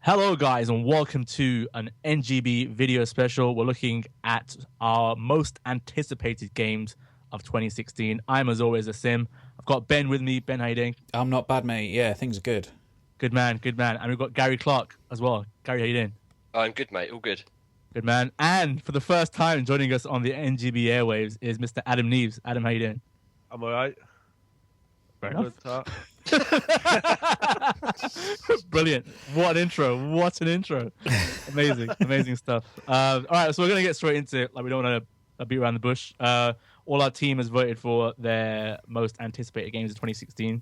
Hello, guys, and welcome to an NGB video special. We're looking at our most anticipated games of 2016. I'm, as always, Asim. I've got Ben with me. Ben, how you doing? I'm not bad, mate. Yeah, things are good. Good man, good man. And we've got Gary Clark as well. Gary, how you doing? I'm good, mate. All good. Good man. And for the first time joining us on the NGB airwaves is Mr. Adam Neves. Adam, how you doing? I'm all right. Fair enough. Good Brilliant. What an intro. What an intro. Amazing. Amazing stuff. All right, so we're going to get straight into it. Like, we don't want to beat around the bush. All our team has voted for their most anticipated games of 2016.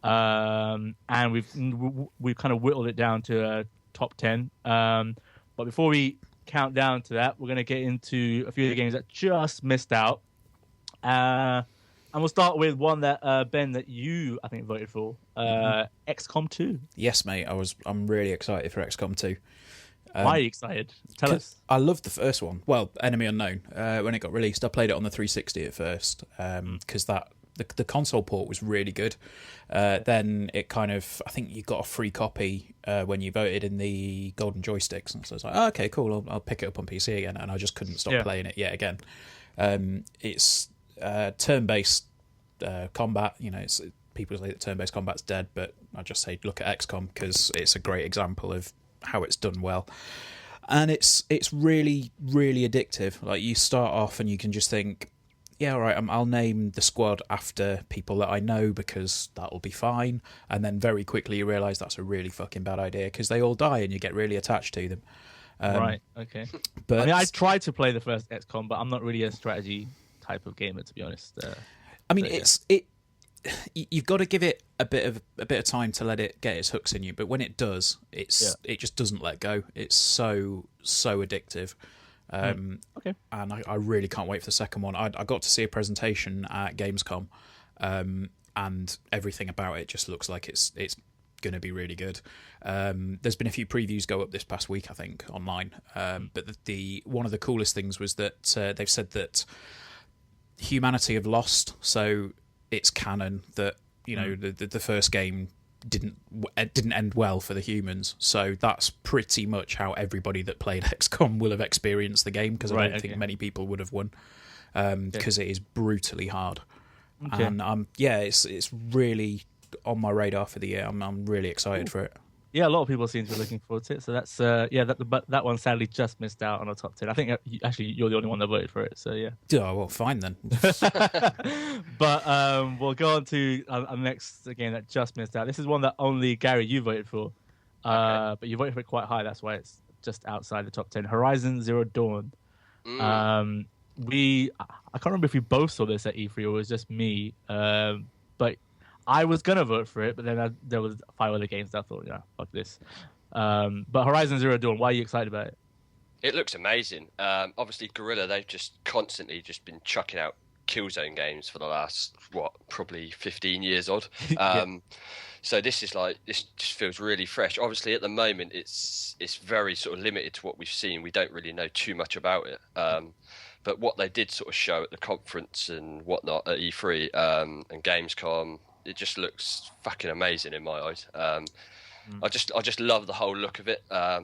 And we've kind of whittled it down to a top 10. But before we count down to that, we're going to get into a few of the games that just missed out. And we'll start with one that Ben, that you I think voted for, XCOM 2. Yes, mate. I'm really excited for XCOM 2. Why are you excited? Tell us. I loved the first one. Well, Enemy Unknown. When it got released, I played it on the 360 at first because the console port was really good. Then it kind of, I think you got a free copy when you voted in the golden joysticks, and so I was like, oh, okay, cool. I'll pick it up on PC again, and I just couldn't stop playing it yet again. It's turn-based combat. You know, people say that turn-based combat's dead, but I just say look at XCOM because it's a great example of how it's done well. And it's really, really addictive. Like, you start off and you can just think, yeah, all right, I'll name the squad after people that I know because that'll be fine. And then very quickly you realise that's a really fucking bad idea because they all die and you get really attached to them. Right, okay. But I mean, I tried to play the first XCOM, but I'm not really a strategy type of gamer, to be honest. I mean, you've got to give it a bit of time to let it get its hooks in you. But when it does, it just doesn't let go. It's so addictive. Okay. And I really can't wait for the second one. I got to see a presentation at Gamescom, and everything about it just looks like it's going to be really good. There's been a few previews go up this past week, I think, online. But the one of the coolest things was that they've said that humanity have lost, so it's canon that, you know, the first game didn't end well for the humans, so that's pretty much how everybody that played XCOM will have experienced the game, because I don't think many people would have won, because it is brutally hard. Okay. And it's really on my radar for the year. I'm really excited for it. Yeah, a lot of people seem to be looking forward to it. So that's that one sadly just missed out on our top 10. I think actually you're the only one that voted for it. So yeah. Oh, well, fine then. But we'll go on to our next game that just missed out. This is one that only Gary, you voted for, but you voted for it quite high. That's why it's just outside the top 10. Horizon Zero Dawn. I can't remember if we both saw this at E3 or it was just me. But I was gonna vote for it, but then there was 5 other games that I thought, yeah, fuck this. But Horizon Zero Dawn, why are you excited about it? It looks amazing. Obviously, Guerrilla, they've just constantly just been chucking out Killzone games for the last, probably 15 years odd. So this just feels really fresh. Obviously, at the moment, it's very sort of limited to what we've seen. We don't really know too much about it. But what they did sort of show at the conference and whatnot at E3 and Gamescom, it just looks fucking amazing in my eyes. I just love the whole look of it.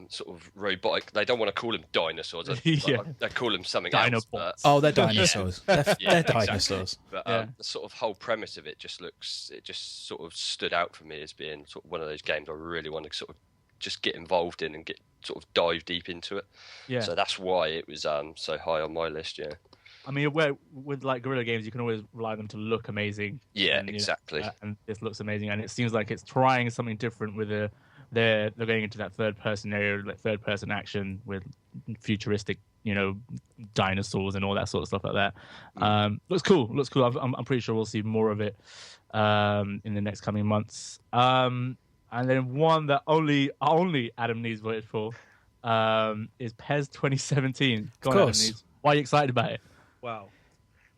Sort of robotic. They don't want to call them dinosaurs. They call them something else. But... Oh, they're dinosaurs. They're dinosaurs. But the sort of whole premise of it just sort of stood out for me as being sort of one of those games I really want to sort of just get involved in and get sort of dive deep into it. Yeah. So that's why it was so high on my list. Yeah. I mean, with like Guerrilla Games, you can always rely on them to look amazing. Yeah, exactly. And this looks amazing, and it seems like it's trying something different with they're going into that third person area, like third person action with futuristic, dinosaurs and all that sort of stuff like that. Looks cool. I'm pretty sure we'll see more of it in the next coming months. And then one that only Adam Neves voted for is PES 2017. Of course. Adam Neves. Why are you excited about it? Wow.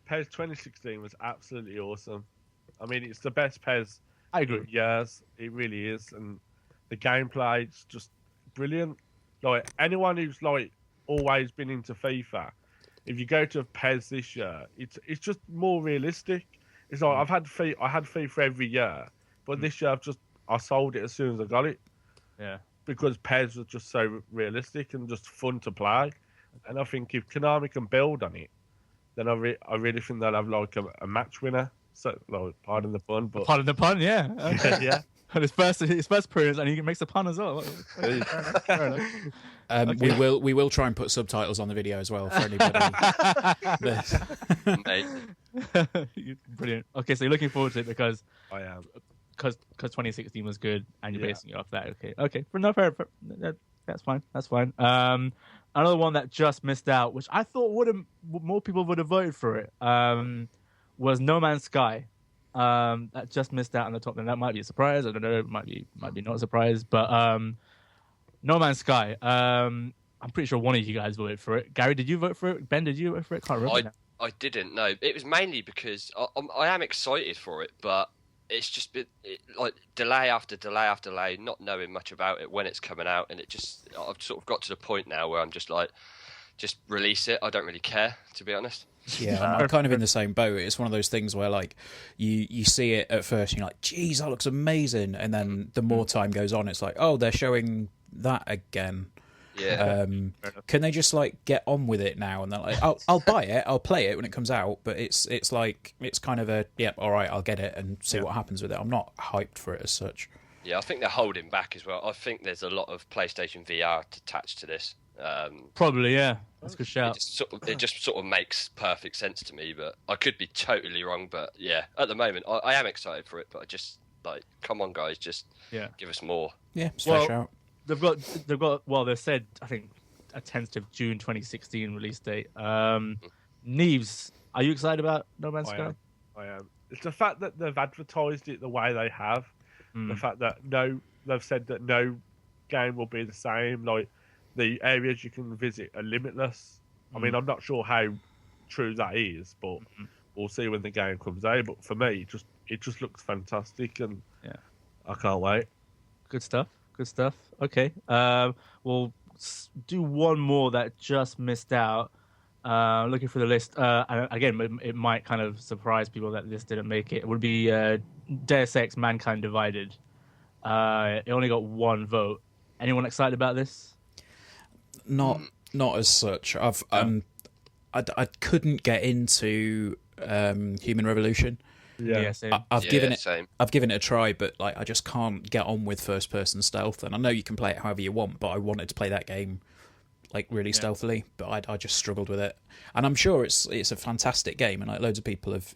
PES 2016 was absolutely awesome. I mean, it's the best PES I agree. Yes, it really is. And the gameplay is just brilliant. Like, anyone who's like always been into FIFA, if you go to PES this year, it's just more realistic. It's like I had FIFA every year, but this year I sold it as soon as I got it. Yeah. because Pez was just so realistic and just fun to play. And I think if Konami can build on it, then I really think they'll have like a match winner. So, like, pardon the pun, but Pardon the pun, yeah. yeah. And his first appearance, and he makes a pun as well. Fair enough. We will try and put subtitles on the video as well for anybody. Mate. Brilliant. Okay, so you're looking forward to it because I am. Because 2016 was good, and you're Yeah. basing it off that. Okay. Fair. That's fine. Another one that just missed out, which I thought more people would have voted for it, was No Man's Sky. That just missed out on the top 10. That might be a surprise. I don't know. It might be not a surprise, but No Man's Sky. I'm pretty sure one of you guys voted for it. Gary, did you vote for it? Ben, did you vote for it? Can't remember. now. I didn't know. It was mainly because I am excited for it, but it's just been like delay after delay after delay, not knowing much about it when it's coming out, and I've sort of got to the point now where I'm just like, just release it. I don't really care, to be honest. Yeah, I'm kind of in the same boat. It's one of those things where like you see it at first and you're like, geez, that looks amazing, and then the more time goes on, it's like, oh, they're showing that again. Yeah. Can they just like get on with it now? And they're like, I'll buy it, I'll play it when it comes out, but it's like it's kind of a all right, I'll get it and see what happens with it. I'm not hyped for it as such. Yeah, I think they're holding back as well. I think there's a lot of PlayStation VR attached to this. Probably, yeah. That's a good shout. It just sort of makes perfect sense to me, but I could be totally wrong. But yeah, at the moment, I am excited for it. But I just like, come on, guys, just give us more. Yeah, flesh out. They've got. Well, they said I think a tentative June 2016 release date. Neves, are you excited about No Man's Sky? I am. It's the fact that they've advertised it the way they have. The fact that they've said that no game will be the same. Like, the areas you can visit are limitless. I mean, I'm not sure how true that is, but we'll see when the game comes out. But for me, it just looks fantastic, and I can't wait. Good stuff. Okay. We'll do one more that just missed out. Looking for the list. And again, it might kind of surprise people that this didn't make it. It would be Deus Ex: Mankind Divided. It only got one vote. Anyone excited about this? Not as such. I couldn't get into Human Revolution. Yeah, same. I've given it same. I've given it a try, but like I just can't get on with first person stealth. And I know you can play it however you want, but I wanted to play that game like really stealthily, but I just struggled with it. And I'm sure it's a fantastic game, and like loads of people have,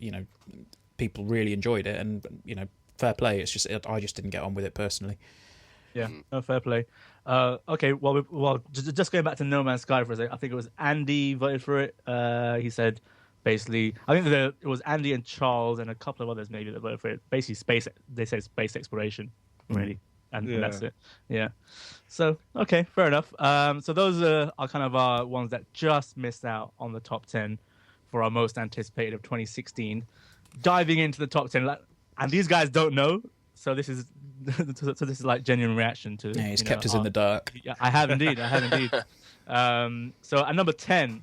people really enjoyed it, and fair play. It's just I just didn't get on with it personally. Yeah, no, fair play. Okay, well, just going back to No Man's Sky for a second, I think it was Andy voted for it. He said, basically, I think it was Andy and Charles and a couple of others maybe that voted for it. Basically, they said space exploration, really, and that's it. Yeah. So, okay, fair enough. So those are kind of our ones that just missed out on the top 10 for our most anticipated of 2016. Diving into the top 10, and these guys don't know, so this is like genuine reaction to. Yeah, he's kept us in the dark. Yeah, I have indeed. So at number 10,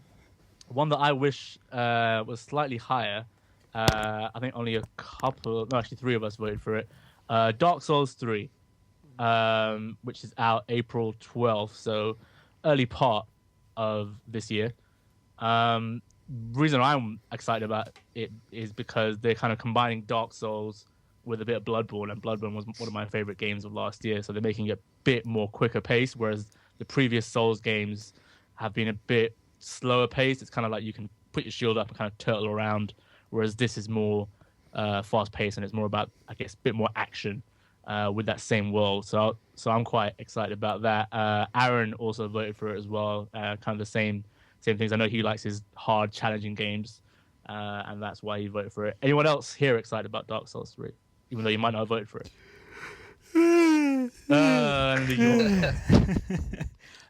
one that I wish was slightly higher. I think only three of us voted for it. Dark Souls 3, which is out April 12th, so early part of this year. Reason I'm excited about it is because they're kind of combining Dark Souls with a bit of Bloodborne, and Bloodborne was one of my favorite games of last year, so they're making it a bit more quicker pace, whereas the previous Souls games have been a bit slower paced. It's kind of like you can put your shield up and kind of turtle around, whereas this is more fast paced, and it's more about, I guess, a bit more action with that same world. So I'm quite excited about that. Aaron also voted for it as well, kind of the same things. I know he likes his hard, challenging games, and that's why he voted for it. Anyone else here excited about Dark Souls 3? Even though you might not have voted for it.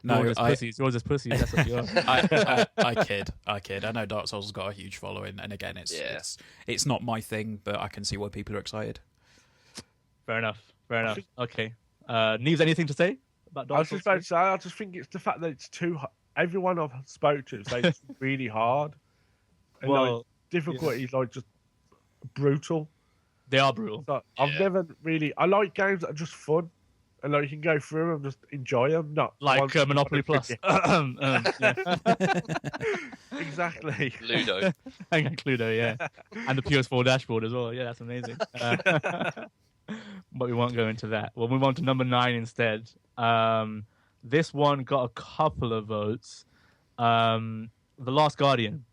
No, you're just pussies. That's what you are. I kid. I know Dark Souls has got a huge following, and again, it's not my thing, but I can see why people are excited. Fair enough. Okay. Neves, anything to say about Dark Souls? I just think it's the fact that it's too. Everyone I've spoke to says it's really hard. And like, difficulty is like just brutal. They are brutal. So I've never really. I like games that are just fun, and like you can go through them and just enjoy them, not Like once Monopoly Plus. Yeah. Exactly. Ludo. And Cluedo, yeah. And the PS4 dashboard as well. Yeah, that's amazing. But we won't go into that. We'll move on to number 9 instead. This one got a couple of votes. The Last Guardian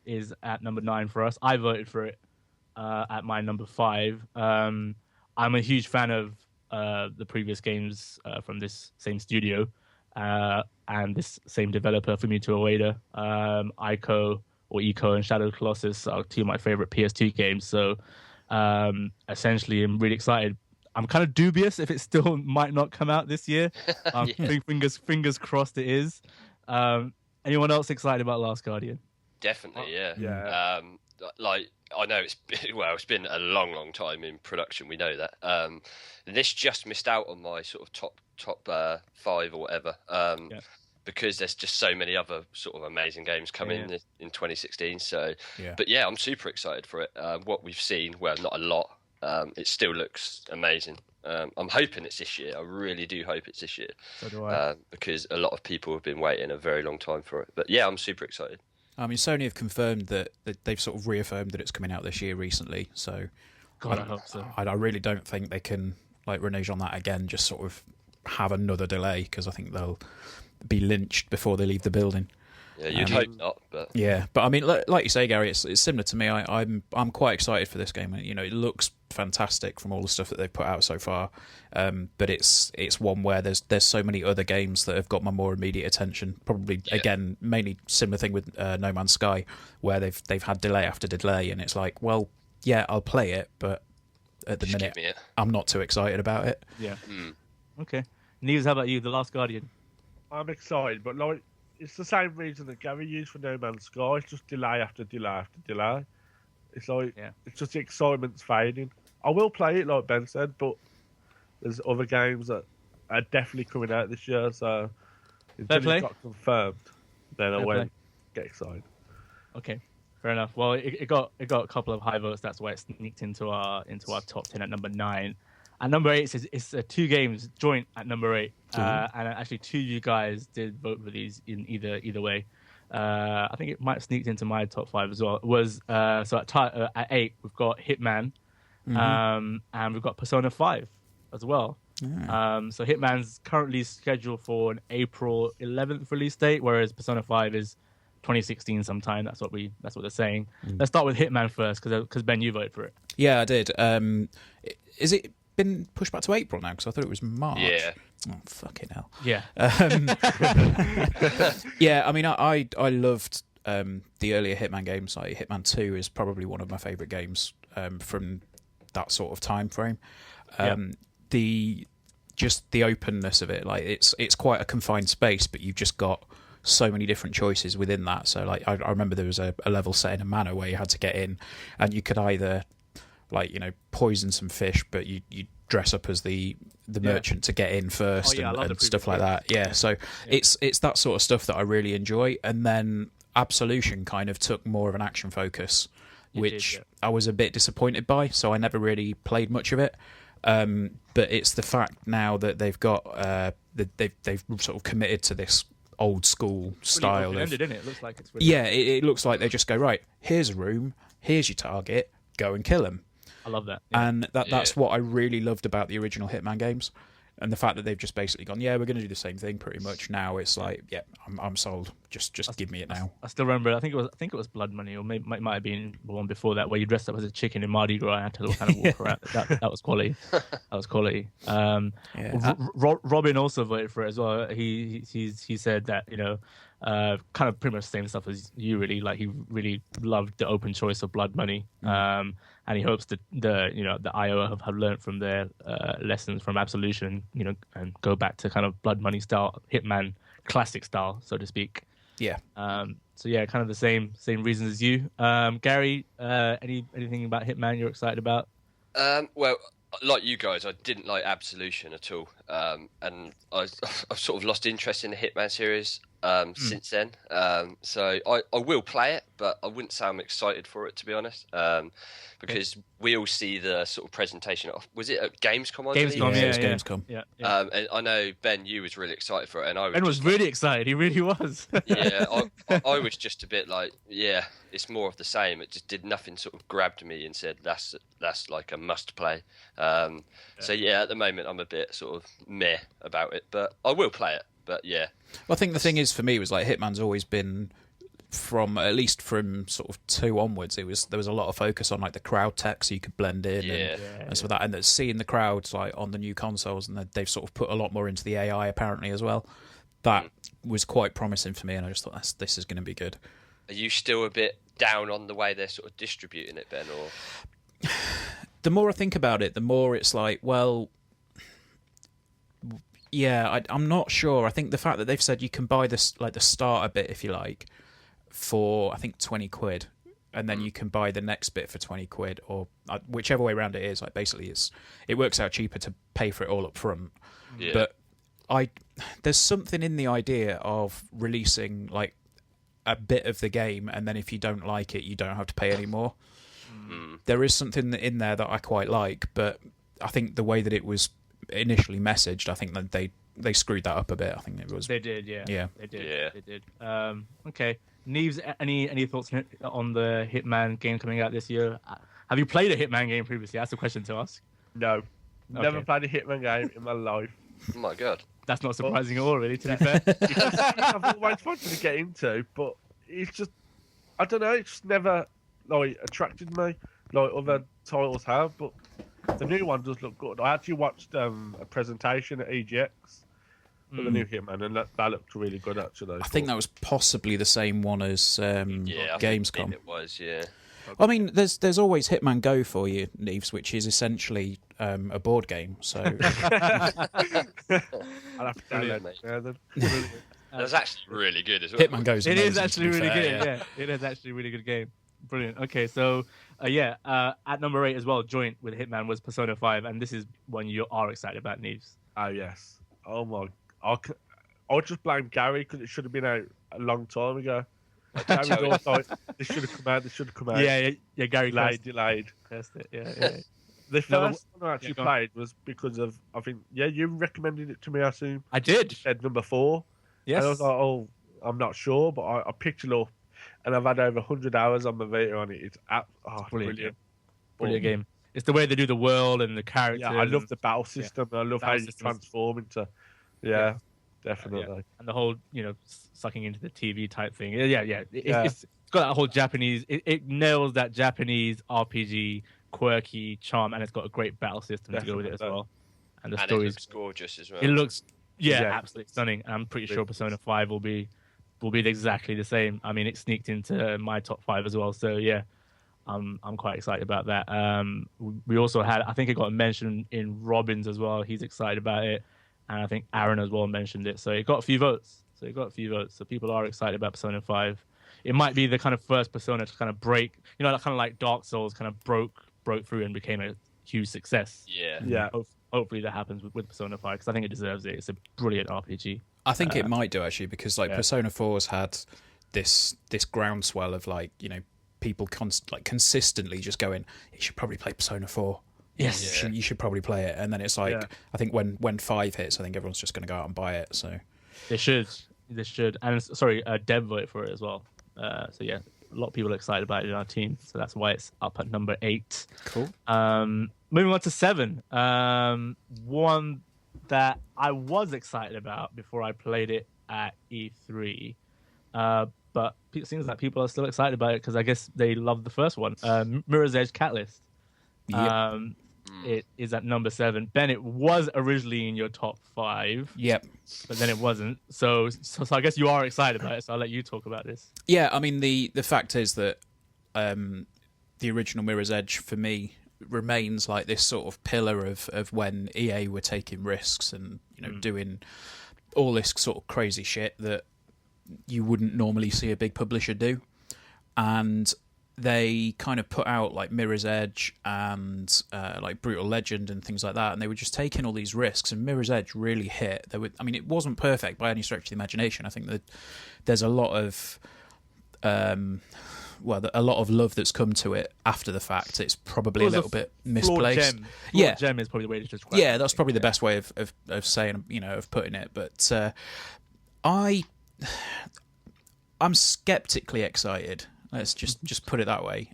is at number 9 for us. I voted for it at my number 5. I'm a huge fan of the previous games from this same studio and this same developer, Fumito Ueda. Eco and Shadow Colossus are two of my favorite PS2 games. So essentially, I'm really excited. I'm kind of dubious if it still might not come out this year. Fingers crossed it is. Anyone else excited about Last Guardian? Definitely, yeah. Yeah. Like I know it's been a long time in production. We know that. This just missed out on my sort of top 5 or whatever. Because there's just so many other sort of amazing games coming in 2016. So, but yeah, I'm super excited for it. What we've seen, well, not a lot. It still looks amazing. I'm hoping it's this year. I really do hope it's this year. So do I. Because a lot of people have been waiting a very long time for it. But yeah, I'm super excited. I mean, Sony have confirmed that they've sort of reaffirmed that it's coming out this year recently. So, God, I hope so. I really don't think they can like renege on that again. Just sort of have another delay because I think they'll be lynched before they leave the building. Yeah, you'd hope not, but yeah. But I mean, like you say, Gary, it's similar to me. I'm quite excited for this game. You know, it looks fantastic from all the stuff that they've put out so far. But it's one where there's so many other games that have got my more immediate attention. Probably again, mainly similar thing with No Man's Sky, where they've had delay after delay, and it's like, well, yeah, I'll play it, but at the minute, I'm not too excited about it. Yeah. Okay. Neves, how about you? The Last Guardian. I'm excited, but like it's the same reason that Gary used for No Man's Sky. It's just delay after delay after delay. It's like it's just the excitement's fading. I will play it, like Ben said, but there's other games that are definitely coming out this year. So until it got confirmed, then I won't get excited. Okay, fair enough. Well, it got a couple of high votes. That's why it sneaked into our top 10 at number 9. At number 8, it's 2 games joint at number 8, and actually 2 of you guys did vote for these in either way. I think it might have sneaked into my top 5 as well. It was so at 8 we've got Hitman, and we've got Persona 5 as well. So Hitman's currently scheduled for an April 11th release date, whereas Persona 5 is 2016 sometime. That's what they're saying. Let's start with Hitman first, because Ben, you voted for it. Yeah, I did. Is it been pushed back to April now? Because I thought it was March. Yeah. Oh, fucking hell. Yeah. Yeah, I mean, I loved the earlier Hitman games. Like Hitman 2 is probably one of my favourite games from that sort of time frame. The openness of it, like it's quite a confined space, but you've just got so many different choices within that. So like I remember there was a level set in a manor where you had to get in, and you could either poison some fish, but you dress up as the merchant to get in first and stuff like that. Yeah, so it's that sort of stuff that I really enjoy. And then Absolution kind of took more of an action focus, which I was a bit disappointed by. So I never really played much of it. But it's the fact now that they've got they've sort of committed to this old school style. It looks like it's really it looks like they just go, right, here's a room, here's your target, go and kill him. I love that. And that's what I really loved about the original Hitman games. And the fact that they've just basically gone, we're going to do the same thing pretty much. Now it's like, I'm sold. Just give me it now. I still remember. I think it was Blood Money, or maybe might have been the one before that, where you dressed up as a chicken in Mardi Gras and had to kind of walk around. That was quality. That was quality. Robin also voted for it as well. He said that kind of pretty much the same stuff as you. Really, like he really loved the open choice of Blood Money. And he hopes that the IO have learned from their lessons from Absolution, and go back to kind of Blood Money style, Hitman classic style, so to speak. Yeah. So yeah, kind of the same reasons as you. Gary, anything about Hitman you're excited about? Well, like you guys, I didn't like Absolution at all, and I've sort of lost interest in the Hitman series. since then. So I will play it, but I wouldn't say I'm excited for it, to be honest. Because we all see the sort of presentation of, was it at Gamescom? Gamescom, it was Gamescom. Yeah. And I know, Ben, you was really excited for it, and I was Ben was really excited. He really was. yeah, I was just a bit like, yeah, it's more of the same. It just did nothing, sort of grabbed me and said that's like a must play. So yeah, at the moment I'm a bit sort of meh about it, but I will play it. But yeah, well, I think the thing is for me was like Hitman's always been, from at least from sort of 2 onwards, there was a lot of focus on like the crowd tech, so you could blend in and so that, and that seeing the crowds like on the new consoles, and they've sort of put a lot more into the AI apparently as well. That was quite promising for me, and I just thought this is going to be good. Are you still a bit down on the way they're sort of distributing it, Ben? Or the more I think about it, the more it's like, well, yeah, I'm not sure. I think the fact that they've said you can buy this, like the starter bit, if you like, for I think 20 quid, and then you can buy the next bit for 20 quid, or whichever way around it is. Like basically, it works out cheaper to pay for it all up front. Yeah. But there's something in the idea of releasing like a bit of the game, and then if you don't like it, you don't have to pay anymore. There is something in there that I quite like, but I think the way that it was initially messaged, I think that they screwed that up a bit. I think it was. They did, yeah. Yeah. They did. Yeah. They did. Okay. Neves, any thoughts on the Hitman game coming out this year? Have you played a Hitman game previously? That's the question to ask. No, never played a Hitman game in my life. oh my god, That's not surprising at all, really, to be fair. I've always wanted to get into, but it's just, I don't know, it's just never like attracted me like other titles have. But the new one does look good. I actually watched a presentation at EGX for the new Hitman, and that looked really good actually. I think that was possibly the same one as yeah, I think Gamescom. it was, yeah. I mean, there's always Hitman Go for you, Neves, which is essentially a board game. So I'll have to download Brilliant, it. mate. Then. That's actually really good as well. Hitman Go's It is amazing, actually to be really fair, good. Yeah, it is actually a really good game. Brilliant. Okay, so at number 8 as well, joint with Hitman was Persona 5, and this is one you are excited about, Neves. Oh yes. Oh my. I would just blame Gary because it should have been out a long time ago. Gary's always like, this should have come out. This should have come out. Yeah, Gary Delayed. cursed it. Yeah. The No, first one I actually played was because of, I think, you recommended it to me, Asim. I did. You said number 4. Yes. And I was like, oh, I'm not sure, but I picked it up, and I've had over 100 hours on my Vita on it. It's brilliant. Brilliant game. It's the way they do the world and the characters. Yeah, I love the battle system. And I love how you systems. transform into. Yeah, definitely. Yeah. And the whole, sucking into the TV type thing. It's got that whole Japanese. It nails that Japanese RPG quirky charm, and it's got a great battle system to go with it as well. And the And it story looks gorgeous as well. It looks Yeah. absolutely stunning. And I'm pretty sure Persona 5 will be exactly the same. I mean, it sneaked into my top 5 as well. So yeah, I'm quite excited about that. We also had, I think it got mentioned in Robbins as well. He's excited about it, and I think Aaron as well mentioned it. So it got a few votes. So people are excited about Persona 5. It might be the kind of first Persona to kind of break, kind of like Dark Souls kind of broke through and became a huge success. Yeah. Yeah. Hopefully that happens with Persona 5, because I think it deserves it. It's a brilliant RPG. I think it might do actually, because like Persona 4's had this groundswell of people consistently just going, you should probably play Persona 4. Yes. You should probably play it. And then it's like, I think when 5 hits, I think everyone's just going to go out and buy it. So They should. And Deb voted for it as well. So yeah, a lot of people are excited about it in our team. So that's why it's up at number 8. cool. Moving on to 7. One that I was excited about before I played it at E3. But it seems like people are still excited about it because I guess they loved the first one. Mirror's Edge Catalyst. Yep. It is at number 7. Ben, it was originally in your top 5. Yep. But then it wasn't. So I guess you are excited about it. So I'll let you talk about this. Yeah, I mean the fact is that the original Mirror's Edge for me remains like this sort of pillar of when EA were taking risks and doing all this sort of crazy shit that you wouldn't normally see a big publisher do. And they kind of put out like Mirror's Edge and like Brutal Legend and things like that, and they were just taking all these risks. And Mirror's Edge really hit. I mean, it wasn't perfect by any stretch of the imagination. I think that there's a lot of a lot of love that's come to it after the fact. It's probably a little bit misplaced. Gem is probably the way to describe it. Yeah, that's probably the best way of saying, of putting it. But I'm skeptically excited. Let's just put it that way.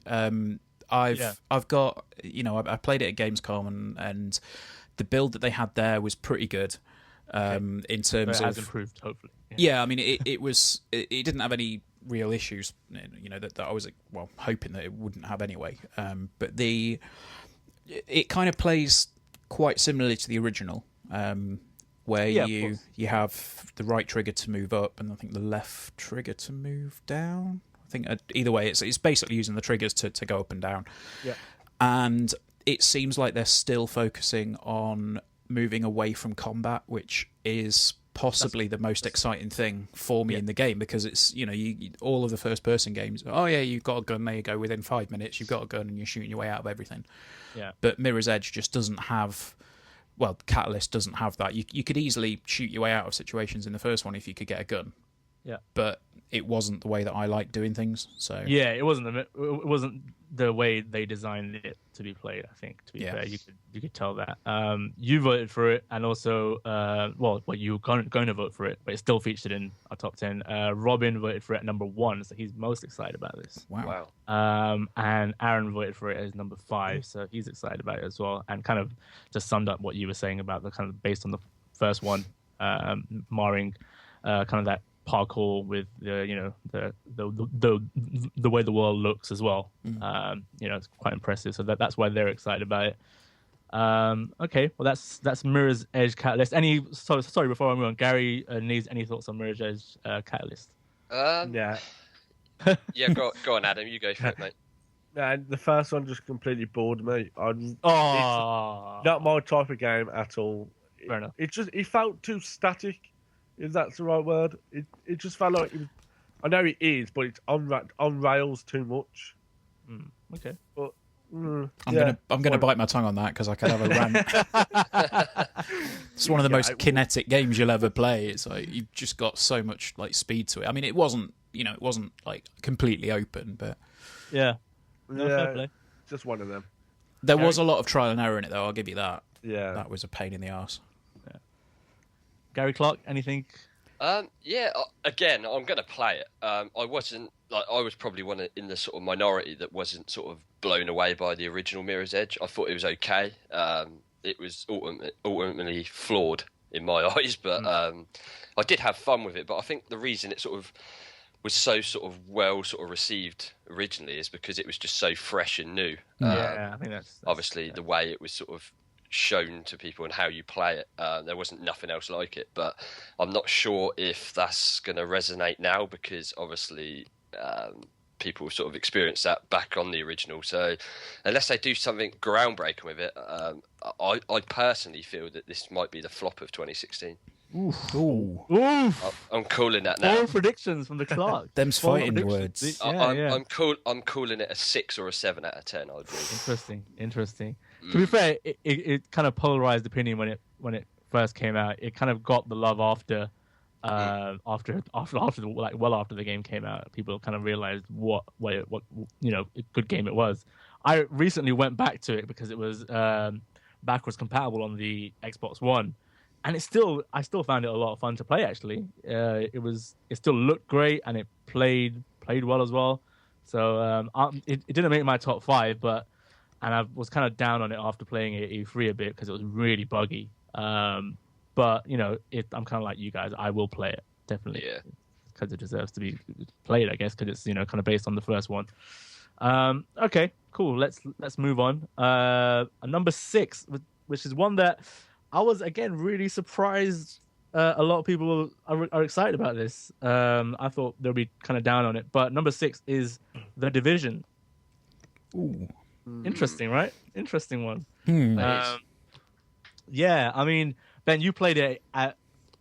I've got, I played it at Gamescom and the build that they had there was pretty good. In terms of, it has improved, hopefully. Yeah, I mean, it didn't have any real issues, that I was hoping that it wouldn't have anyway. But it kind of plays quite similarly to the original, where you have the right trigger to move up and I think the left trigger to move down. I think either way, it's basically using the triggers to go up and down. Yeah. And it seems like they're still focusing on moving away from combat, which is possibly the most exciting thing for me in the game, because it's, all of the first-person games, you've got a gun, there you go, within 5 minutes, you've got a gun and you're shooting your way out of everything. Yeah. But Mirror's Edge just doesn't have... Well, Catalyst doesn't have that. You could easily shoot your way out of situations in the first one if you could get a gun. Yeah. But it wasn't the way that I like doing things. So yeah, it wasn't the way they designed it to be played. I think, to be fair, you could tell that. You voted for it, and also, you were going to vote for it, but it's still featured in our top 10. Robin voted for it at number 1, so he's most excited about this. Wow. And Aaron voted for it as number 5, so he's excited about it as well. And kind of just summed up what you were saying about the kind of based on the first one, marring kind of that parkour with the way the world looks as well. It's quite impressive. So that's why they're excited about it. Okay, well that's Mirror's Edge Catalyst. Sorry, before I move on, Gary needs any thoughts on Mirror's Edge Catalyst? Yeah. Yeah, go on, Adam. You go for it, mate. The first one just completely bored me. It's Oh, not my type of game at all. fair enough. It felt too static, if that's the right word. It just felt like it was, I know it is, but it's on rails too much. Okay. But I'm gonna bite my tongue on that because I could have a rant. It's one of the most kinetic games you'll ever play. It's like you've just got so much like speed to it. I mean, it wasn't like completely open, but yeah, fair play. Just one of them. There was a lot of trial and error in it, though. I'll give you that. Yeah, that was a pain in the arse. Gary Clark, anything? Again, I'm going to play it. I was probably one in the sort of minority that wasn't sort of blown away by the original Mirror's Edge. I thought it was okay. It was ultimately flawed in my eyes, but I did have fun with it. But I think the reason it sort of was so sort of well sort of received originally is because it was just so fresh and new. I think that's obviously the way it was sort of shown to people and how you play it. There wasn't nothing else like it, but I'm not sure if that's going to resonate now because obviously people sort of experienced that back on the original. So unless they do something groundbreaking with it, I personally feel that this might be the flop of 2016. Ooh. I'm calling that now. All predictions from the Clark. Them's fighting words. I'm calling it a 6 or a 7 out of 10. I'd agree. Interesting. To be fair, it kind of polarized opinion when it first came out. It kind of got the love after the game came out. People kind of realized what a good game it was. I recently went back to it because it was backwards compatible on the Xbox One, and I still found it a lot of fun to play. Actually, it still looked great and it played well as well. So it didn't make my top 5, and I was kind of down on it after playing it at E3 a bit because it was really buggy. But I'm kind of like you guys. I will play it definitely, because it deserves to be played, I guess, because it's kind of based on the first one. Okay, cool. Let's move on. Number 6, which is one that I was again really surprised. A lot of people are excited about this. I thought they'll be kind of down on it, but number 6 is The Division. Ooh. Interesting, right? Interesting one. Yeah, I mean, Ben, you played it at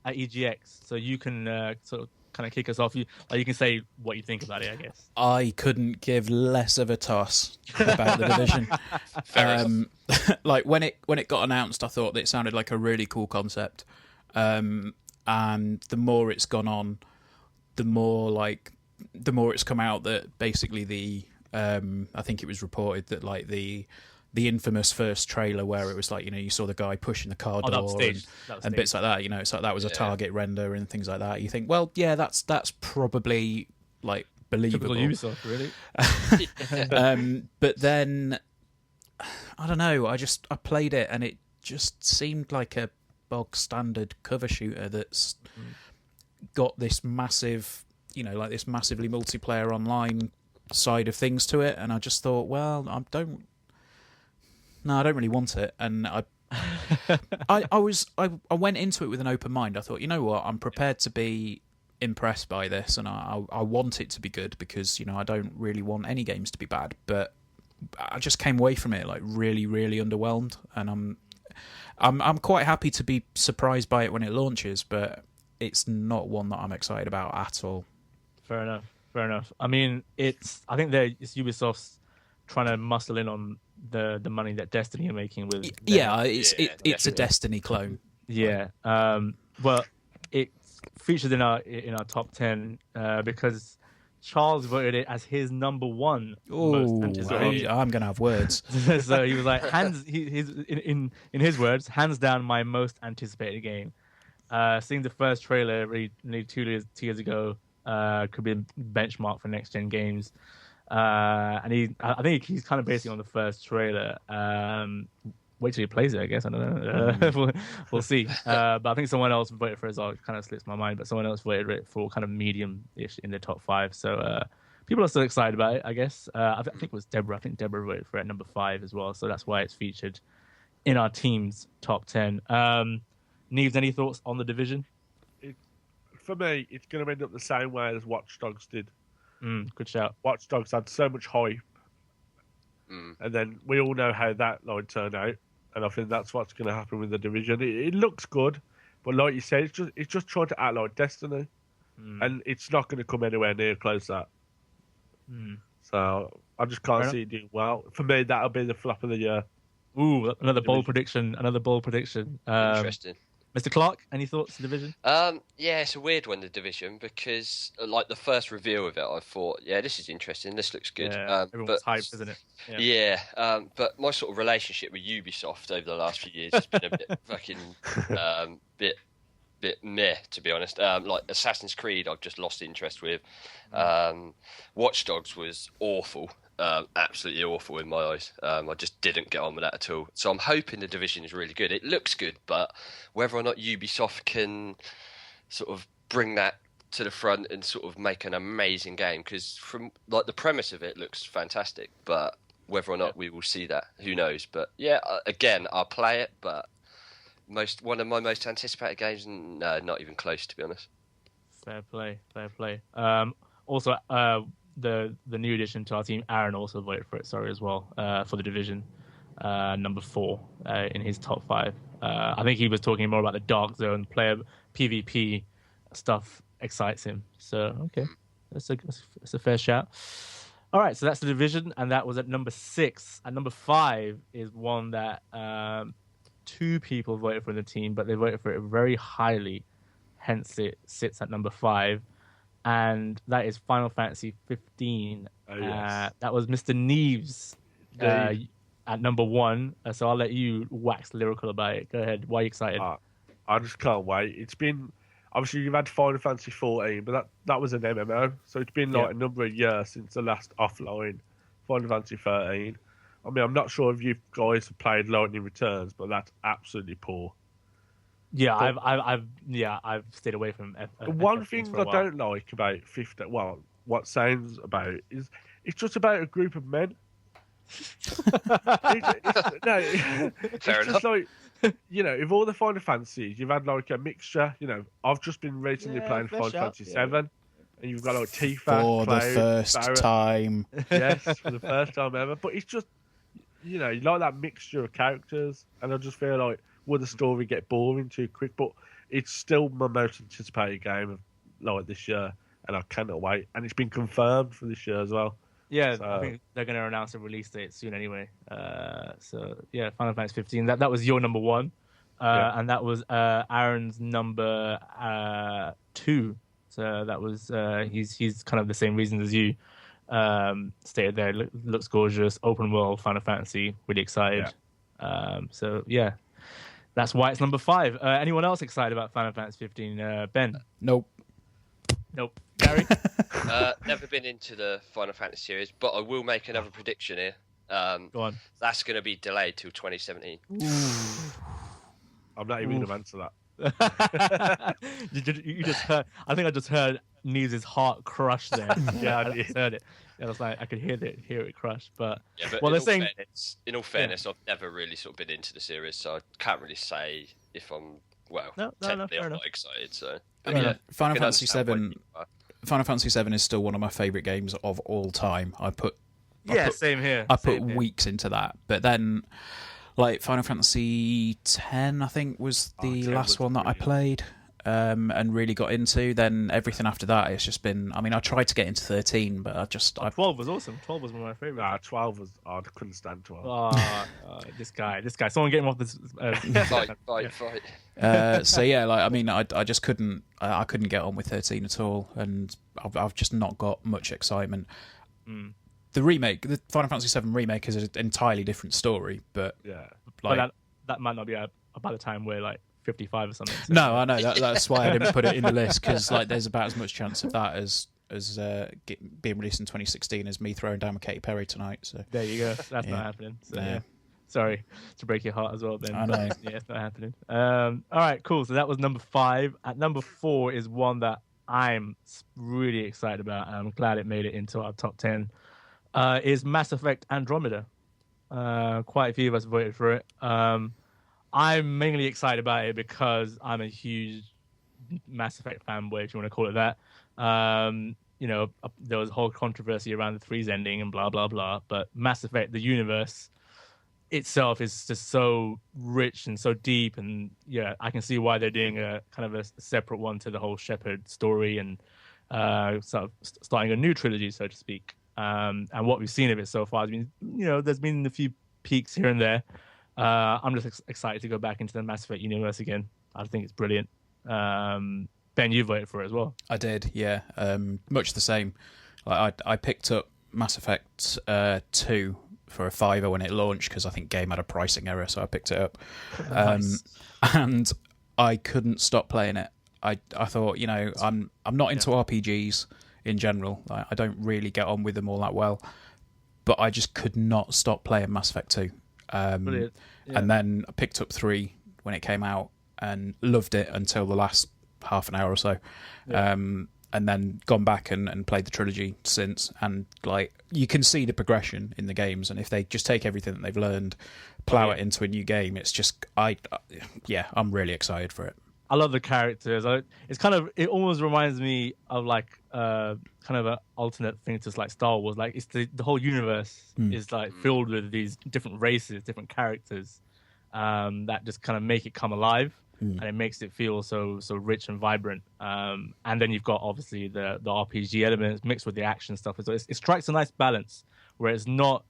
EGX, so you can sort of kind of kick us off, you can say what you think about it, I guess. I couldn't give less of a toss about the division. Like when it got announced, I thought that it sounded like a really cool concept. And the more it's gone on, the more it's come out that basically I think it was reported that like the infamous first trailer where it was like, you saw the guy pushing the car door and bits like that, it's like that was a target render and things like that. You think, well, yeah, that's probably like believable. Typical Ubisoft, really. But then I don't know, I played it and it just seemed like a bog standard cover shooter that's got this massive, like this massively multiplayer online side of things to it, and I just thought, well, I don't really want it. And I went into it with an open mind. I thought, you know what, I'm prepared to be impressed by this, and I want it to be good because I don't really want any games to be bad. But I just came away from it like really, really underwhelmed, and I'm quite happy to be surprised by it when it launches, but it's not one that I'm excited about at all. Fair enough. I mean, it's Ubisoft's trying to muscle in on the money that Destiny are making with. It's a Destiny clone. Yeah. Well, it's featured in our top 10 because Charles voted it as his number one. Oh, I'm gonna have words. So he was like, he's in his words, hands down my most anticipated game. Seeing the first trailer nearly 2 years ago could be a benchmark for next gen games. And I think he's kind of basing on the first trailer. Wait till he plays it, I guess. I don't know. We'll see. But I think someone else voted for it. It kind of slips my mind. But someone else voted for kind of medium-ish in the top 5. So people are still excited about it, I guess. I think it was Deborah. I think Deborah voted for it at number 5 as well. So that's why it's featured in our team's top 10. Neves, any thoughts on The Division? For me, it's going to end up the same way as Watch Dogs did. Good shout. Watch Dogs had so much hype, and then we all know how that turned out. And I think that's what's going to happen with The Division. It looks good, but like you said, it's just trying to act like Destiny, and it's not going to come anywhere near close to that. So I just can't see it doing well. For me, that'll be the flop of the year. Ooh, another bold prediction. Interesting. Mr. Clark, any thoughts on Division? Yeah, it's a weird one, The Division, because like the first reveal of it, I thought, yeah, this is interesting. This looks good. Yeah, everyone's hyped, isn't it? Yeah. But my sort of relationship with Ubisoft over the last few years has been a bit fucking bit meh, to be honest. Like Assassin's Creed, I've just lost interest with. Watch Dogs was awful. Absolutely awful in my eyes. I just didn't get on with that at all. So I'm hoping The Division is really good. It looks good, but whether or not Ubisoft can sort of bring that to the front and sort of make an amazing game, because from like the premise of it looks fantastic, but whether or not we will see that, who knows? But yeah, again, I'll play it, but one of my most anticipated games, no, not even close, to be honest. Fair play. Also, the new addition to our team, Aaron, also voted for it. Sorry, as well, for The Division, number 4 in his top 5. I think he was talking more about the Dark Zone player PvP stuff excites him. So okay, that's a fair shout. All right, so that's The Division, and that was at number 6. At number 5 is one that 2 people voted for in the team, but they voted for it very highly. Hence, it sits at number 5. And that is Final Fantasy 15. Oh, yes. That was Mr. Neves at number 1. So I'll let you wax lyrical about it. Go ahead. Why are you excited? I just can't wait. It's been... Obviously, you've had Final Fantasy 14, but that was an MMO. So it's been like a number of years since the last offline Final Fantasy 13. I mean, I'm not sure if you guys have played Lightning Returns, but that's absolutely poor. Yeah, I've stayed away from. One thing I don't like about 15, well, what sounds about it is it's just about a group of men. It's just like, if all the Final Fantasies, you've had like a mixture. I've just been recently playing Final Fantasy 7, and you've got like Tifa for Cloud, the first Barrett. time. Yes, for the first time ever. But it's just, you like that mixture of characters, and I just feel like, would the story get boring too quick? But it's still my most anticipated game of like this year, and I cannot wait. And it's been confirmed for this year as well. Yeah, So- I think they're going to announce a release date soon anyway. So yeah, Final Fantasy 15. That was your number one, and that was Aaron's number 2. So that was he's kind of the same reasons as you stated there. Looks gorgeous, open world Final Fantasy. Really excited. So yeah, that's why it's number 5. Anyone else excited about Final Fantasy 15? Ben? Nope. Nope. Gary? Never been into the Final Fantasy series, but I will make another prediction here. Go on. That's going to be delayed till 2017. I'm not even going to answer that. you just heard. I think I just heard Neves' heart crush there. Yeah, I just heard it. It was like I could hear it crush. But Yeah, but well, in, they're all saying fairness, in all fairness, I've never really sort of been into the series, so I can't really say if I'm technically fair I'm enough. not excited. So I mean, Final can Fantasy understand why VII. people are. Final Fantasy VII is still one of my favorite games of all time. I put same here. I put Same here. weeks into that, but then like Final Fantasy X, I think was the 10 last was one that I brilliant. played and really got into. Then everything after that, it's just been. I mean, I tried to get into 13, but I 12 was awesome. 12 was one of my favorites. Nah, 12 was. I couldn't stand 12. This guy. Someone get him off this. Fight. so yeah, like I mean, I just couldn't. I couldn't get on with 13 at all, and I've just not got much excitement. The remake, the Final Fantasy VII remake, is an entirely different story, but Yeah. like. But that might not be by the time we're like 55 or something. So. No, I know that's why I didn't put it in the list, because like there's about as much chance of that as being released in 2016 as me throwing down with Katy Perry tonight. So There you go. That's not happening. So yeah. Sorry to break your heart as well, Ben. I know. Yeah, it's not happening. All right, cool. So that was number 5. At number 4 is one that I'm really excited about, and I'm glad it made it into our top 10. Is Mass Effect Andromeda. Quite a few of us voted for it. I'm mainly excited about it because I'm a huge Mass Effect fanboy, if you want to call it that. There was a whole controversy around the 3's ending and blah, blah, blah. But Mass Effect, the universe itself, is just so rich and so deep. And yeah, I can see why they're doing a kind of a separate one to the whole Shepard story and sort of starting a new trilogy, so to speak. And what we've seen of it so far has been, there's been a few peaks here and there. I'm just excited to go back into the Mass Effect universe again. I think it's brilliant. Ben, you voted for it as well. I did, yeah. Much the same. Like I picked up Mass Effect 2 for a $5 when it launched because I think game had a pricing error, so I picked it up. Nice. And I couldn't stop playing it. I thought, I'm not into RPGs in general. I don't really get on with them all that well, but I just could not stop playing Mass Effect 2. Brilliant. Yeah. And then I picked up 3 when it came out and loved it until the last half an hour or so. Yeah. And then gone back and played the trilogy since. And like you can see the progression in the games, and if they just take everything that they've learned, plow it into a new game, it's just I'm really excited for it. I love the characters. It almost reminds me of like kind of an alternate thing to like Star Wars. Like it's the whole universe is like filled with these different races, different characters that just kind of make it come alive, and it makes it feel so rich and vibrant. And then you've got obviously the RPG elements mixed with the action stuff. So it strikes a nice balance where it's not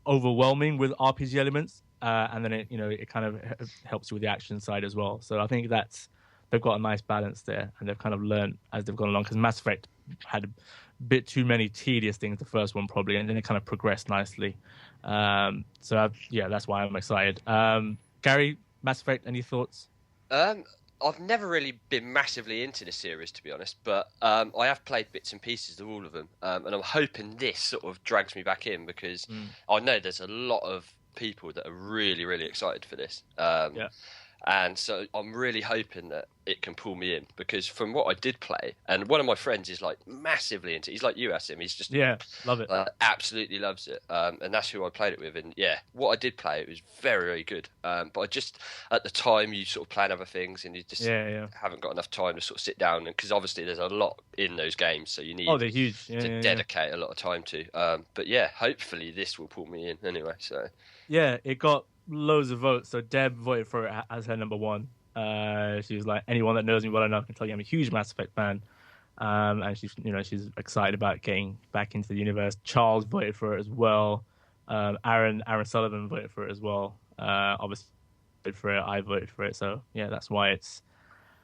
overwhelming with RPG elements. And then it kind of helps you with the action side as well. So I think they've got a nice balance there, and they've kind of learned as they've gone along. Because Mass Effect had a bit too many tedious things, the first one probably, and then it kind of progressed nicely. That's why I'm excited. Gary, Mass Effect, any thoughts? I've never really been massively into the series, to be honest, but I have played bits and pieces of all of them, and I'm hoping this sort of drags me back in because I know there's a lot of people that are really, really excited for this. And so I'm really hoping that it can pull me in, because from what I did play, and one of my friends is like massively into it. He's like you, Asim. He's just love it. Absolutely loves it. And that's who I played it with. And yeah, what I did play, it was very, very good. But I just, at the time, you sort of plan other things and you just haven't got enough time to sort of sit down. Because obviously there's a lot in those games, so you need they're huge. to dedicate a lot of time to. But yeah, hopefully this will pull me in anyway. So yeah, it got loads of votes. So Deb voted for it as her number 1. She was like, anyone that knows me well enough can tell you I'm a huge Mass Effect fan. and she's excited about getting back into the universe. Charles voted for it as well. Aaron Sullivan voted for it as well. Obviously voted for it. I voted for it. So yeah, that's why it's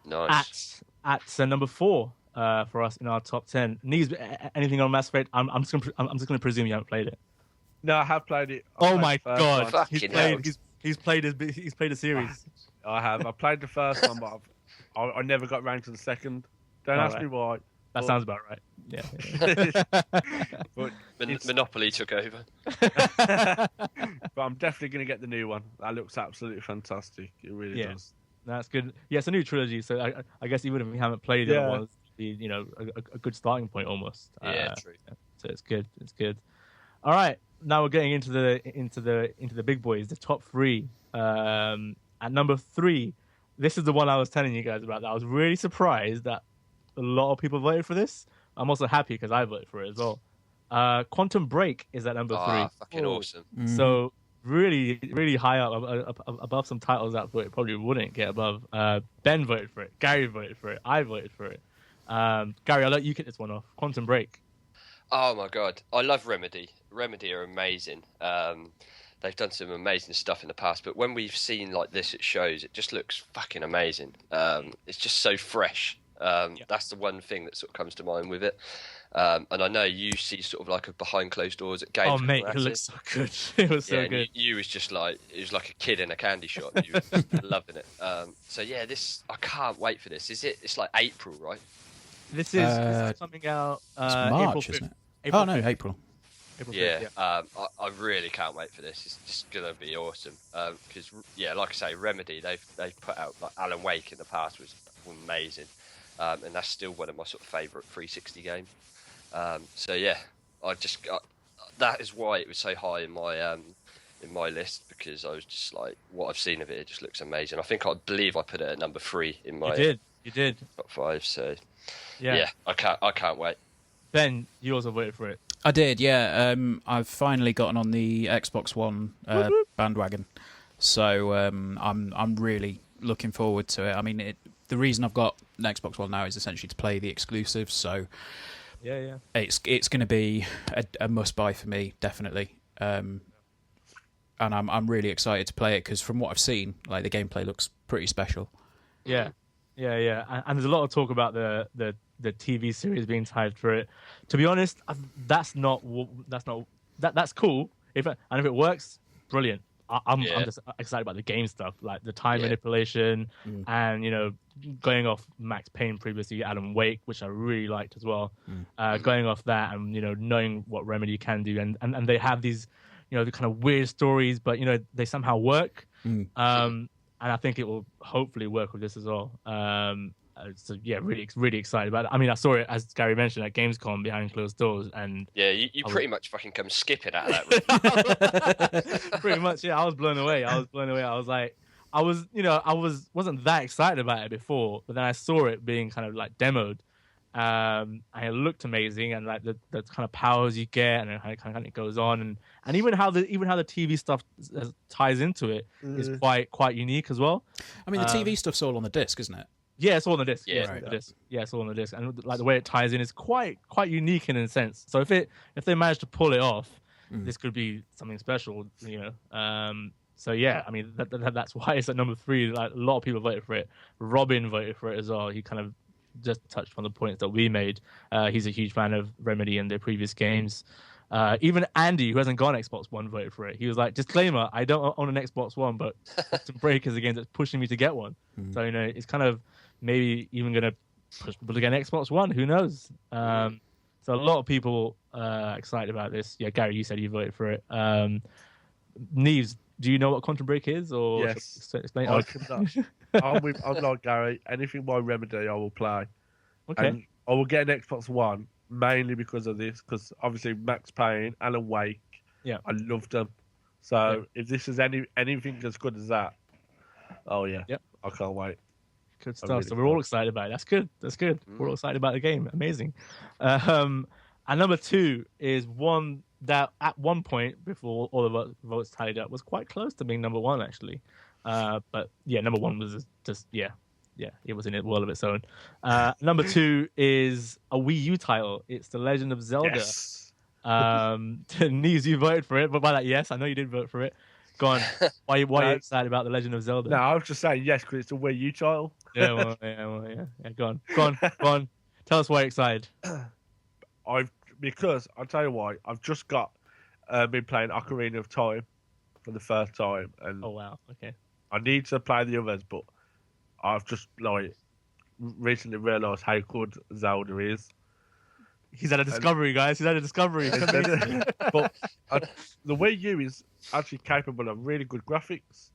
Nice. at number 4 for us in our top 10. Neves, anything on Mass Effect? I'm just gonna presume you haven't played it. No, I have played it. Oh my god! one. He's played the series. I have. I played the first one, but I never got round to the second. Don't ask me why. That sounds about right. Yeah. But Monopoly took over. but I'm definitely going to get the new one. That looks absolutely fantastic. It really does. That's good. Yeah, it's a new trilogy, so I guess even if we haven't played it, it's a good starting point almost. Yeah, true. So it's good. It's good. All right, now we're getting into the big boys, the top 3. At number 3, this is the one I was telling you guys about. That I was really surprised that a lot of people voted for this. I'm also happy because I voted for it as well. Quantum Break is at number 3. Fucking awesome. So really, really high up above some titles that it probably wouldn't get above. Ben voted for it. Gary voted for it. I voted for it. Gary, I'll let you kick this one off. Quantum Break. Oh my god, I love Remedy. Remedy are amazing. They've done some amazing stuff in the past, but when we've seen like this at shows, it just looks fucking amazing. It's just so fresh. That's the one thing that sort of comes to mind with it. And I know you see sort of like a behind closed doors at games. Oh mate, it looks so good. It was so good. You was just like it was like a kid in a candy shop. You were loving it. So yeah, I can't wait for this. It's like April, right? This is coming out. It's March, April 5th. isn't it? April No, 5th. April. April 5th, Yeah, I really can't wait for this. It's just gonna be awesome. Because like I say, Remedy they've put out like Alan Wake in the past was amazing, and that's still one of my sort of favourite 360 games. So yeah, that is why it was so high in my list, because I was just like, what I've seen of it just looks amazing. I believe I put it at number 3 in my You did. top 5. So Yeah. I can't wait. Ben, you also voted for it. I did, yeah. I've finally gotten on the Xbox One bandwagon, so I'm really looking forward to it. I mean, the reason I've got an Xbox One now is essentially to play the exclusives. So yeah, it's going to be a must buy for me, definitely. And I'm really excited to play it because from what I've seen, like the gameplay looks pretty special. Yeah. And there's a lot of talk about the TV series being tied for it. To be honest, that's cool. If it works, brilliant. I'm just excited about the game stuff, like the time manipulation, and going off Max Payne previously, Alan Wake, which I really liked as well. Going off that, and knowing what Remedy can do, and they have these the kind of weird stories, but they somehow work. And I think it will hopefully work with this as well. So yeah, really excited about it. I mean, I saw it, as Gary mentioned, at Gamescom behind closed doors, and you pretty much fucking come skipping out of that room. pretty much, yeah. I was blown away. I was like, I wasn't that excited about it before, but then I saw it being kind of like demoed, and it looked amazing, and like the kind of powers you get, and how it kind of goes on, and even how the TV stuff ties into it is quite unique as well. I mean, the TV stuff's all on the disc, isn't it? Yeah, it's all on the disc. Yeah, it's all on the disc, and like the way it ties in is quite unique in a sense. So if they manage to pull it off, this could be something special, So yeah, I mean that's why it's at number 3. Like a lot of people voted for it. Robin voted for it as well. He kind of just touched on the points that we made. He's a huge fan of Remedy and their previous games. Even Andy, who hasn't got an Xbox One, voted for it. He was like, disclaimer, I don't own an Xbox One, but Quantum Break is a game that's pushing me to get one. So it's kind of maybe even going to push people to get an Xbox One. Who knows? So a lot of people excited about this. Yeah, Gary, you said you voted for it. Neves, do you know what Quantum Break is? Or yes. Explain. I'm like Gary. Anything by Remedy, I will play. Okay. And I will get an Xbox One mainly because of this. Because obviously Max Payne, Alan Wake, I loved them. So if this is anything as good as that, I can't wait. Good stuff. Really so we're all excited about it. That's good. We're all excited about the game. Amazing. And number 2 is one that at one point before all the votes tallied up was quite close to being number 1 actually. But yeah, number 1 was just yeah, it was in a world of its own. Number 2 is a Wii U title. It's The Legend of Zelda. Yes. Neves, you voted for it, but by that, yes, I know you did vote for it. Go on. Why are you excited about The Legend of Zelda? No, I was just saying yes because it's a Wii U title. Yeah. Go on. Tell us why you're excited. Because I'll tell you why. I've just been playing Ocarina of Time for the first time, and Oh wow, okay. I need to play the others, but I've just recently realised how good Zelda is. He's had a discovery, guys. He's had a discovery. But the Wii U is actually capable of really good graphics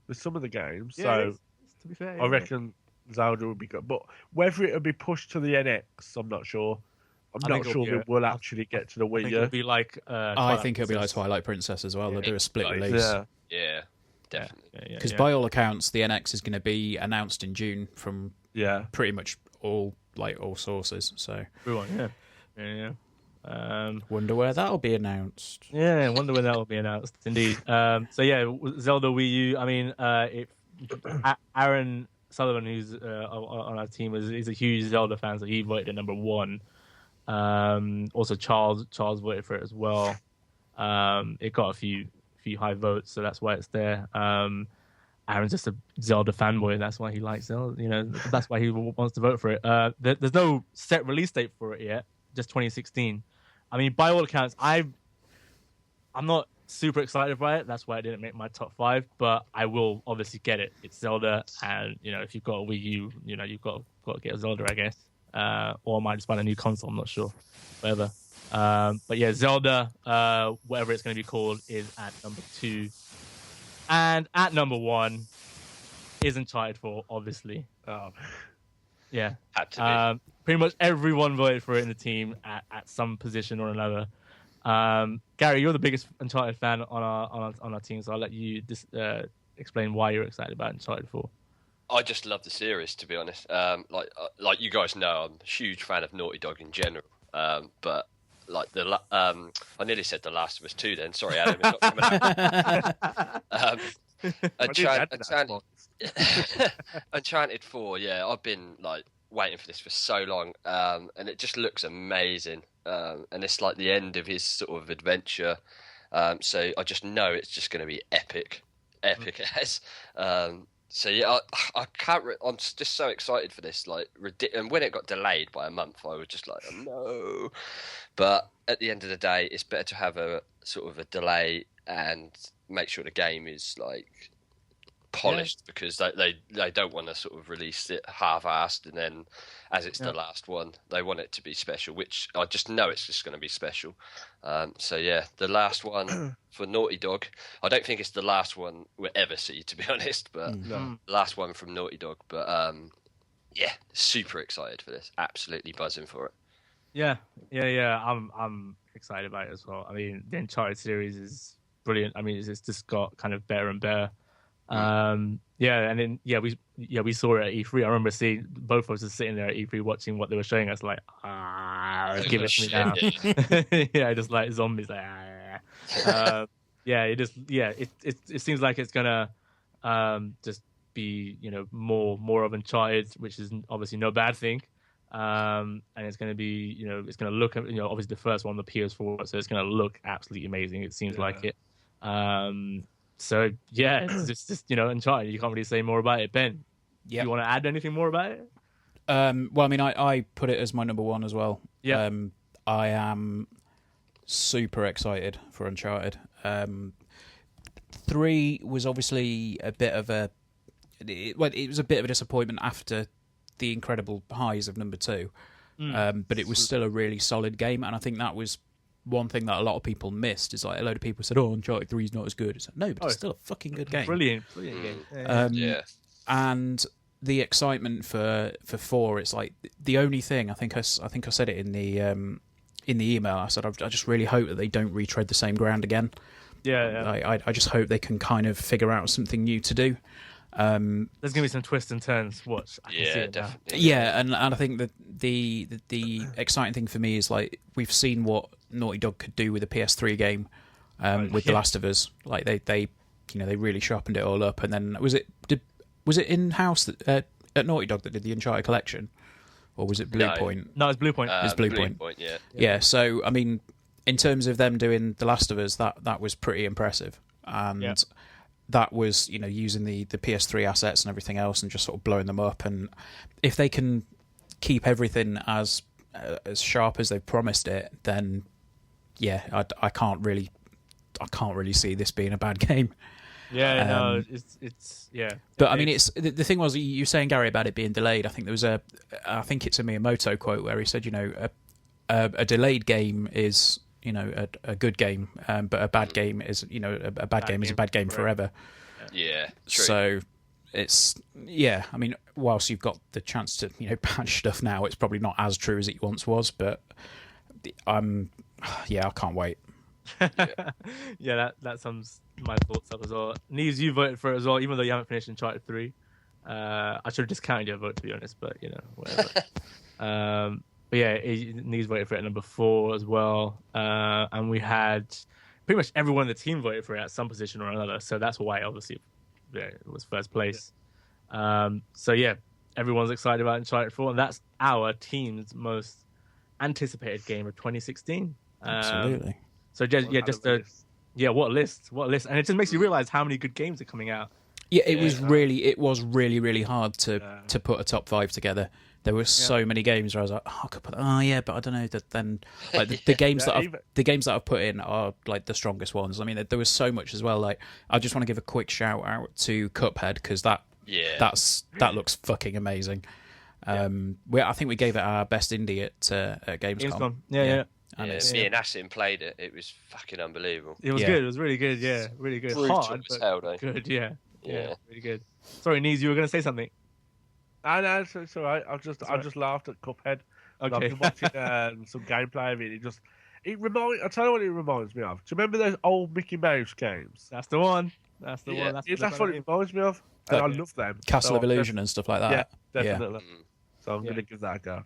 with some of the games. So to be fair, I reckon Zelda would be good. But whether it'll be pushed to the NX, I'm not sure. I'm not sure we will actually get to the Wii U. It'll be like. I think it'll be like Twilight Princess as well. They'll do a split release. Yeah, definitely. Because by all accounts, the NX is going to be announced in June from pretty much all sources. So everyone, yeah. Wonder where that'll be announced. Yeah, wonder when that will be announced. Indeed. So yeah, Zelda Wii U. I mean, Aaron Sullivan, who's on our team, is a huge Zelda fan, so he voted at number 1. Also, Charles voted for it as well. It got a few high votes, so that's why it's there. Aaron's just a Zelda fanboy. That's why he likes Zelda. You know, that's why he wants to vote for it. There's no set release date for it yet. Just 2016. I mean, by all accounts, I'm not super excited by it. That's why it didn't make my top 5. But I will obviously get it. It's Zelda, and you know, if you've got a Wii U, you know, you've got to get a Zelda, I guess. Or I might just find a new console. I'm not sure. Whatever. But yeah, Zelda, whatever it's going to be called, is at number 2, and at number 1 is Uncharted 4, obviously. Oh. Yeah. Had to be. Pretty much everyone voted for it in the team at some position or another. Gary, you're the biggest Uncharted fan on our team, so I'll let you explain why you're excited about Uncharted 4. I just love the series, to be honest. Like you guys know, I'm a huge fan of Naughty Dog in general. But like I nearly said The Last of Us 2 then. Sorry, Adam, it's not coming out. Uncharted 4, yeah, I've been like waiting for this for so long, and it just looks amazing. And it's like the end of his sort of adventure. So I just know it's just going to be epic as. So yeah, I can't. I'm just so excited for this. Like, and when it got delayed by a month, I was just like, oh, no. But at the end of the day, it's better to have a sort of a delay and make sure the game is like polished, because they don't want to sort of release it half-assed, and then as it's the last one, they want it to be special, which I just know it's just going to be special. So yeah, the last one for Naughty Dog. I don't think it's the last one we'll ever see, to be honest, but the last one from Naughty Dog. But yeah, super excited for this. Absolutely buzzing for it. Yeah. I'm excited about it as well. I mean, the Uncharted series is brilliant. I mean, it's just got kind of better and better. And then we saw it at E3. I remember seeing both of us sitting there at E3 watching what they were showing us, like, give it to me now. Yeah, just like zombies, like, it seems like it's gonna just be, you know, more of Uncharted, which is obviously no bad thing. And it's going to be, you know, it's going to look, you know, obviously the first one on the PS4, so it's going to look absolutely amazing. It seems like it. So yeah, it's just, you know, Uncharted. You can't really say more about it. Ben, do you want to add anything more about it? Well, I mean, I put it as my number 1 as well. Yeah. I am super excited for Uncharted. 3 was obviously a bit of it was a bit of a disappointment after the incredible highs of number 2. But it was still a really solid game, and I think that was one thing that a lot of people missed. Is like a load of people said, "Oh, Uncharted 3 is not as good." It's like, no, but it's still a fucking good game. Brilliant game. And the excitement for 4, it's like the only thing I think I said it in the email. I said I just really hope that they don't retread the same ground again. Yeah. I just hope they can kind of figure out something new to do. There's gonna be some twists and turns. Watch. I can see it definitely. Yeah, and I think that the exciting thing for me is like we've seen what Naughty Dog could do with a PS3 game with The Last of Us. Like they you know, they really sharpened it all up. And then was it in house that at Naughty Dog that did the Uncharted collection, or was it Blue No. Point? No, it's Blue Point. It's Blue Point. Yeah. Yeah. So I mean, in terms of them doing The Last of Us, that was pretty impressive, and that was using the PS3 assets and everything else, and just sort of blowing them up. And if they can keep everything as sharp as they've promised it, then I can't really see this being a bad game. Yeah, no, it's But I mean, it's the thing was, you were saying, Gary, about it being delayed. I think there was I think it's a Miyamoto quote where he said, a delayed game is a good game, but a bad game is a bad game is a bad game forever. Yeah, true. So it's I mean, whilst you've got the chance to patch stuff now, it's probably not as true as it once was. But I can't wait. That sums my thoughts up as well. Neves, you voted for it as well, even though you haven't finished Uncharted 3. I should have discounted your vote, to be honest, but whatever. But yeah, Neves voted for it at number 4 as well. And we had pretty much everyone in the team voted for it at some position or another, so that's why obviously it was first place. So yeah, everyone's excited about Uncharted 4, and that's our team's most anticipated game of 2016. Absolutely. So what a list, and it just makes you realize how many good games are coming out. Yeah, it was really hard to put a top 5 together. There were so many games where I was like, I could put, but I don't know. That then, like the games that I've put in are like the strongest ones. I mean, there was so much as well. Like, I just want to give a quick shout out to Cuphead, because that looks fucking amazing. I think we gave it our best indie at Gamescom. Yeah. Me and Asim played it. It was fucking unbelievable. It was good. It was really good. Yeah, really good. Brutal Hard, as but hell, though. good. Yeah, really good. Sorry, Nees, you were going to say something. No, it's all right. I just laughed at Cuphead. Okay. I've been watching some gameplay of it. I'll tell you what it reminds me of. Do you remember those old Mickey Mouse games? That's the one. That's the one. That's what it reminds me of. And I love them. Castle of Illusion and stuff like that. Yeah, definitely. So I'm going to give that a go.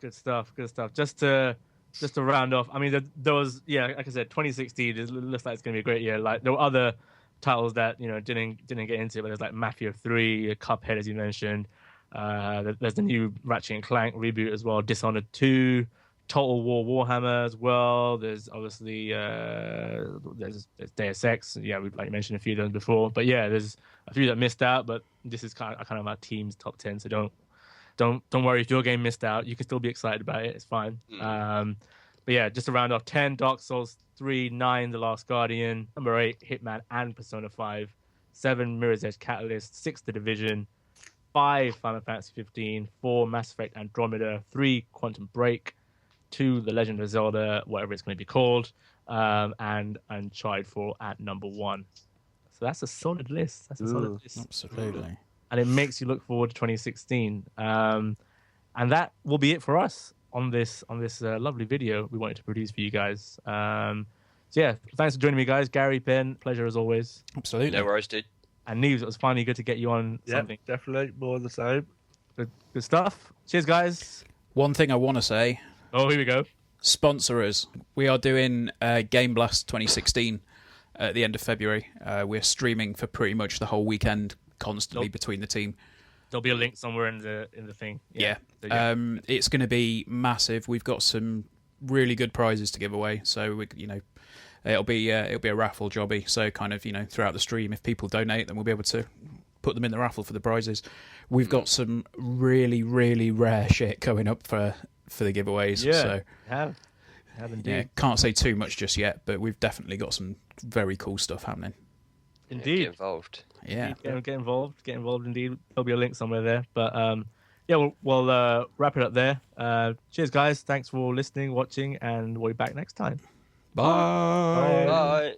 Good stuff. Just to round off, I mean, there was, like I said, 2016. It looks like it's going to be a great year. Like, there were other titles that didn't get into it, but there's like Mafia 3, Cuphead, as you mentioned. There's the new Ratchet and Clank reboot as well, Dishonored 2, Total War Warhammer as well. There's obviously there's Deus Ex. Yeah, we like mentioned a few of those before, but there's a few that missed out. But this is kind of our team's top 10, so don't worry if your game missed out. You can still be excited about it. It's fine. But yeah, just to round off, 10 Dark Souls 3, 9 The Last Guardian, number 8 Hitman and Persona 5, 7 Mirror's Edge Catalyst, 6 The Division, 5 Final Fantasy 15, 4 Mass Effect Andromeda, 3 Quantum Break, 2 The Legend of Zelda, whatever it's going to be called, and Uncharted 4 at number 1. So that's a solid list. Absolutely. And it makes you look forward to 2016. And that will be it for us on this lovely video we wanted to produce for you guys. So yeah, thanks for joining me, guys. Gary, Ben, pleasure as always. Absolutely. No worries, dude. And Neves, it was finally good to get you on something. Definitely. More of the same. Good stuff. Cheers, guys. One thing I want to say. Oh, here we go. Sponsor us. We are doing Game Blast 2016 at the end of February. We're streaming for pretty much the whole weekend, constantly between the team. There'll be a link somewhere in the thing. Yeah. It's going to be massive. We've got some really good prizes to give away. So it'll be a raffle jobby. So kind of throughout the stream, if people donate, then we'll be able to put them in the raffle for the prizes. We've got some really, really rare shit coming up for the giveaways. Yeah, so have indeed. Yeah, can't say too much just yet, but we've definitely got some very cool stuff happening. Indeed. Get involved. Yeah. Get involved indeed. There'll be a link somewhere there. But we'll wrap it up there. Cheers, guys. Thanks for listening, watching, and we'll be back next time. Bye. Bye.